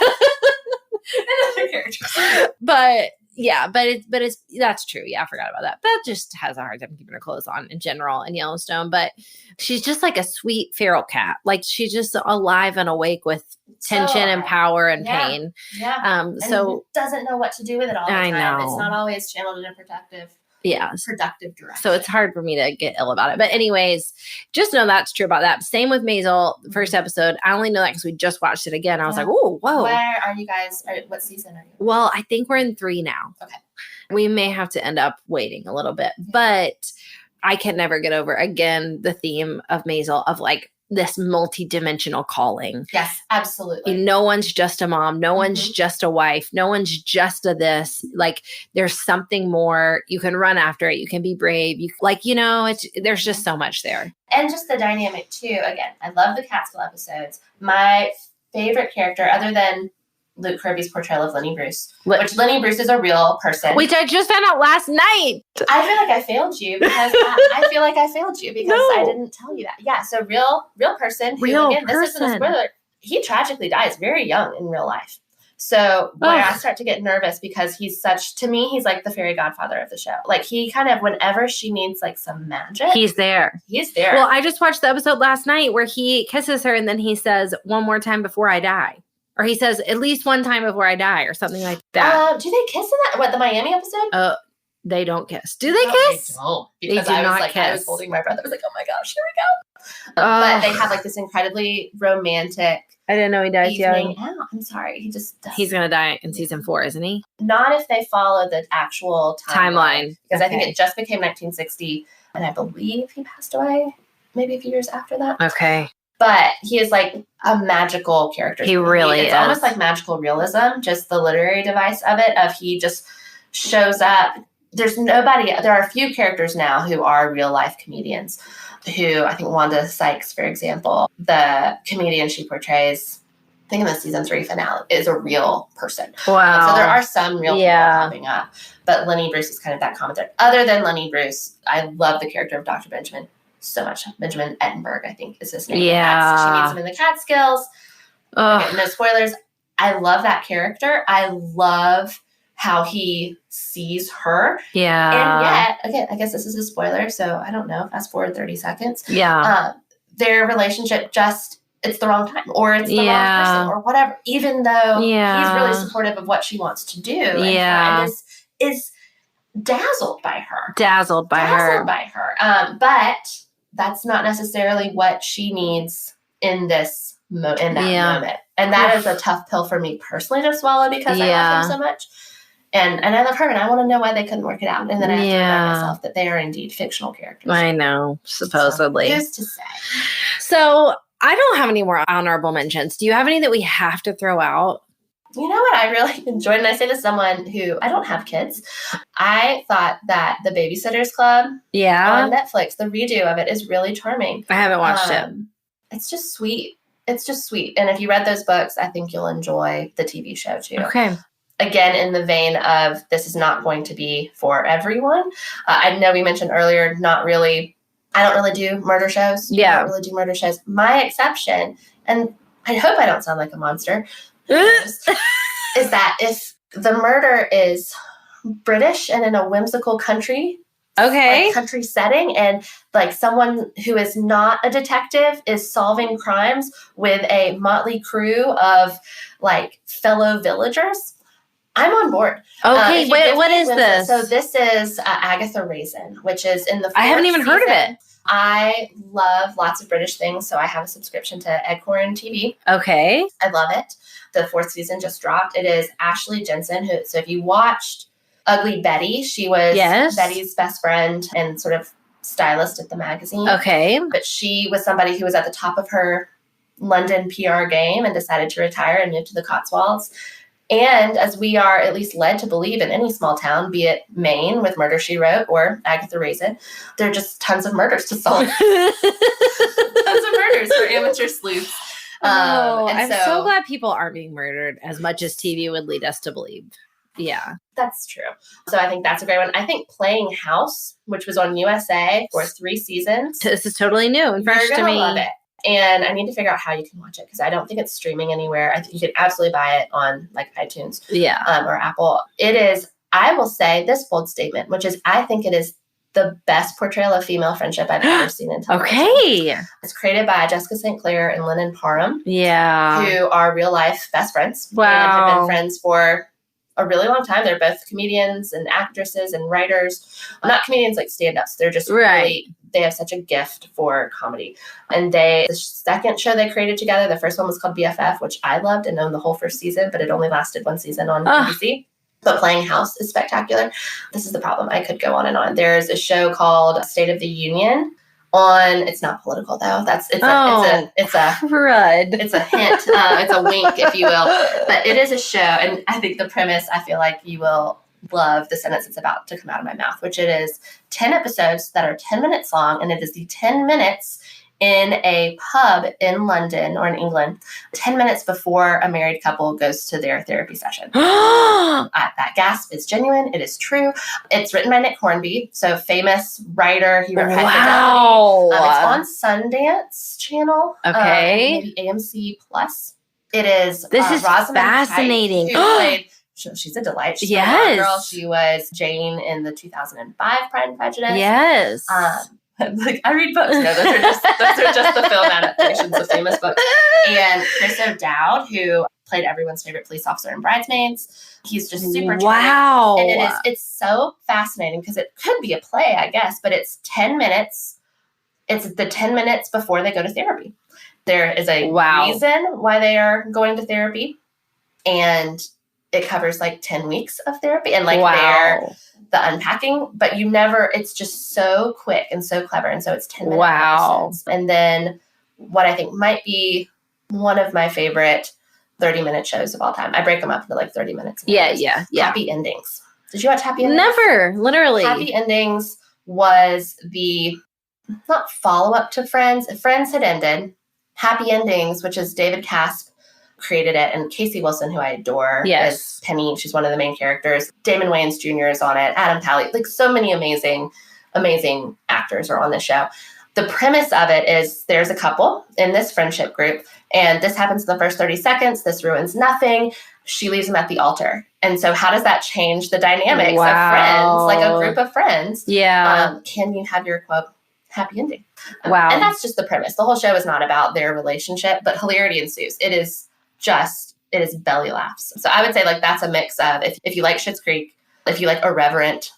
other characters. But it's that's true. Yeah, I forgot about that. Beth just has a hard time keeping her clothes on in general in Yellowstone. But she's just like a sweet feral cat. Like she's just alive and awake with tension and power and pain. Yeah. And so doesn't know what to do with it all the time. I know. It's not always channeled in a productive direction. So it's hard for me to get ill about it. But anyways, just know that's true about that. Same with Maisel, the first episode. I only know that because we just watched it again. I was like, oh, whoa. Where are you guys? What season are you? Well, I think we're in 3 now. Okay. We may have to end up waiting a little bit. But I can never get over, again, the theme of Maisel of like this multi-dimensional calling. Yes, absolutely. No one's just a mom. No one's just a wife. No one's just a this. Like there's something more. You can run after it. You can be brave. There's just so much there. And just the dynamic too. Again, I love the Catskill episodes. My favorite character, other than Luke Kirby's portrayal of Lenny Bruce, which Lenny Bruce is a real person. Which I just found out last night. I feel like I failed you because I didn't tell you that. Yeah, so real person. This isn't a spoiler. He tragically dies very young in real life. So where I start to get nervous because he's like the fairy godfather of the show. Like he kind of, whenever she needs like some magic, he's there. Well, I just watched the episode last night where he kisses her and then he says, one more time before I die. Or he says, at least one time before I die, or something like that. Do they kiss in that? What, the Miami episode? They don't kiss. Do they kiss? They don't. They Because do not kiss. I was holding my breath. I was like, oh my gosh, here we go. But they have like this incredibly romantic. I didn't know he dies young. I'm sorry. He just does. He's going to die in season 4, isn't he? Not if they follow the actual timeline. Because I think it just became 1960. And I believe he passed away maybe a few years after that. Okay. But he is like a magical character. He really is. It's almost like magical realism, just the literary device of it, of he just shows up. There are a few characters now who are real life comedians who, I think Wanda Sykes, for example, the comedian she portrays, I think in the season 3 finale, is a real person. Wow. And so there are some real people popping up. But Lenny Bruce is kind of that commentator. Other than Lenny Bruce, I love the character of Dr. Benjamin so much. Benjamin Ettenberg, I think is his name. Yeah. She meets him in the Catskills. Okay, no spoilers. I love that character. I love how he sees her. Yeah. And yet, again, I guess this is a spoiler, so I don't know. Fast forward 30 seconds. Yeah. Their relationship it's the wrong time, or it's the wrong person, or whatever, even though he's really supportive of what she wants to do. And is dazzled by her. But that's not necessarily what she needs in that moment. And that is a tough pill for me personally to swallow because I love him so much. And I love her and I want to know why they couldn't work it out. And then I have to remind myself that they are indeed fictional characters. I know, supposedly. So, who's to say? So I don't have any more honorable mentions. Do you have any that we have to throw out? You know what I really enjoyed, and I say this to someone who, I don't have kids, I thought that The Babysitter's Club on Netflix, the redo of it is really charming. I haven't watched it. It's just sweet. It's just sweet. And if you read those books, I think you'll enjoy the TV show too. Okay. Again, in the vein of this is not going to be for everyone. I know we mentioned earlier, I don't really do murder shows. Yeah. I don't really do murder shows. My exception, and I hope I don't sound like a monster, is that if the murder is British and in a whimsical country, country setting, and like someone who is not a detective is solving crimes with a motley crew of like fellow villagers, I'm on board. Okay, what is this? So this is Agatha Raisin, which is in the 4th I haven't even heard of it. I love lots of British things, so I have a subscription to Eggcorn TV. Okay. I love it. The 4th season just dropped. It is Ashley Jensen, so if you watched Ugly Betty, she was Betty's best friend and sort of stylist at the magazine. Okay. But she was somebody who was at the top of her London PR game and decided to retire and move to the Cotswolds. And as we are at least led to believe in any small town, be it Maine with Murder, She Wrote or Agatha Raisin, there are just tons of murders to solve. Tons of murders for amateur sleuths. I'm so glad people aren't being murdered as much as TV would lead us to believe. Yeah. That's true. So I think that's a great one. I think Playing House, which was on USA for 3 seasons. This is totally new and fresh to me. Love it. And I need to figure out how you can watch it because I don't think it's streaming anywhere. I think you can absolutely buy it on like iTunes or Apple. It is, I will say this bold statement, which is I think it is the best portrayal of female friendship I've ever seen in television. Okay. It's created by Jessica St. Clair and Lennon Parham. Yeah. Who are real life best friends. Wow. And have been friends for a really long time. They're both comedians and actresses and writers. Not comedians like stand-ups. They're just really, they have such a gift for comedy. And the second show they created together, the first one was called BFF, which I loved and owned the whole first season, but it only lasted 1 season on NBC. But Playing House is spectacular. This is the problem. I could go on and on. There's a show called State of the Union it's not political though. It's a crud. It's a hint. It's a wink, if you will. But it is a show, and I think the premise, I feel like you will love the sentence that's about to come out of my mouth, which it is 10 episodes that are 10 minutes long, and it is the 10 minutes in a pub in London or in England, 10 minutes before a married couple goes to their therapy session. That gasp is genuine. It is true. It's written by Nick Hornby, so famous writer. He wrote Wow. It's on Sundance Channel. Okay. Maybe AMC Plus. It is. This is Rosamund fascinating. Pike, who played, she's a delight. She's a girl. She was Jane in the 2005 Pride and Prejudice. Yes. Like I read books. No, those are just the film adaptations of famous books. And Chris O'Dowd, who played everyone's favorite police officer in Bridesmaids, he's just super charming. And it's so fascinating because it could be a play, I guess, but it's 10 minutes. It's the 10 minutes before they go to therapy. There is a reason why they are going to therapy, and it covers like 10 weeks of therapy and like the unpacking, but it's just so quick and so clever. And so it's 10 minutes. Wow. And then what I think might be one of my favorite 30-minute shows of all time. I break them up into like 30 minutes. Yeah. Happy Endings. Did you watch Happy Endings? Never, literally. Happy Endings was not follow-up to Friends. Friends had ended. Happy Endings, which is David Casp, created it, and Casey Wilson, who I adore, is Penny. She's one of the main characters. Damon Wayans Jr. is on it. Adam Pally, like so many amazing actors are on this show. The premise of it is there's a couple in this friendship group, and this happens in the first 30 seconds. This ruins nothing. She leaves them at the altar. And so how does that change the dynamics of friends, like a group of friends? Yeah. Can you have your quote, happy ending? Wow. And that's just the premise. The whole show is not about their relationship, but hilarity ensues. It is belly laughs. So I would say like that's a mix of if you like Schitt's Creek, if you like irreverent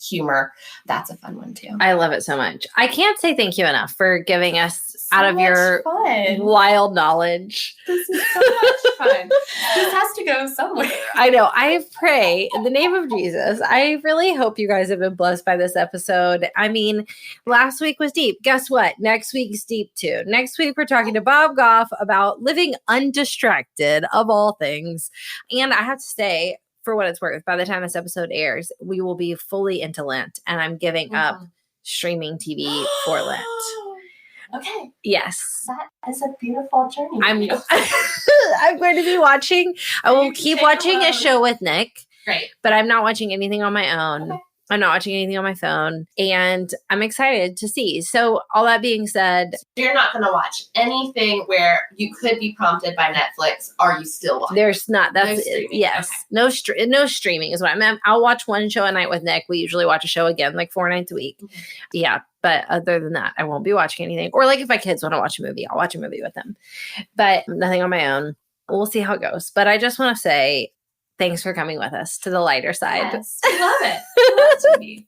humor. That's a fun one too. I love it so much. I can't say thank you enough for giving us So out of your fun. wild knowledge. This is so much fun. This has to go somewhere. I know. I pray in the name of Jesus. I really hope you guys have been blessed by this episode. I mean, last week was deep. Guess what? Next week's deep too. Next week, we're talking to Bob Goff about living undistracted of all things. And I have to say, for what it's worth, by the time this episode airs, we will be fully into Lent, and I'm giving up streaming TV for Lent. Okay. Yes. That is a beautiful journey. I'm going to be watching. I will keep watching a show with Nick. Great. But I'm not watching anything on my own. Okay. I'm not watching anything on my phone. And I'm excited to see. So all that being said, You're not going to watch anything where you could be prompted by Netflix. Are you still watching? there's not. That's No streaming. yes. Okay. No streaming is what I meant. I'll watch one show a night with Nick. We usually watch a show again, like 4 nights a week. Mhm. Yeah. But other than that, I won't be watching anything. Or like if my kids want to watch a movie, I'll watch a movie with them. But nothing on my own. We'll see how it goes. But I just want to say thanks for coming with us to the lighter side. Yes. I love it. I love TV.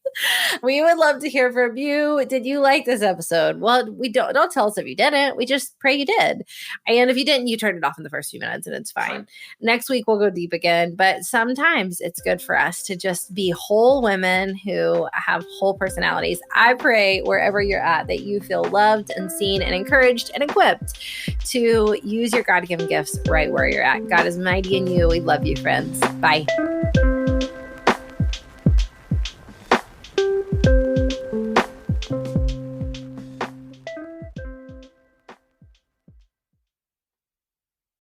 We would love to hear from you. Did you like this episode? Well, we don't tell us if you didn't. We just pray you did. And if you didn't, you turned it off in the first few minutes and it's fine. Sure. Next week we'll go deep again, but sometimes it's good for us to just be whole women who have whole personalities. I pray wherever you're at that you feel loved and seen and encouraged and equipped to use your God-given gifts right where you're at. God is mighty in you. We love you, friends. Bye.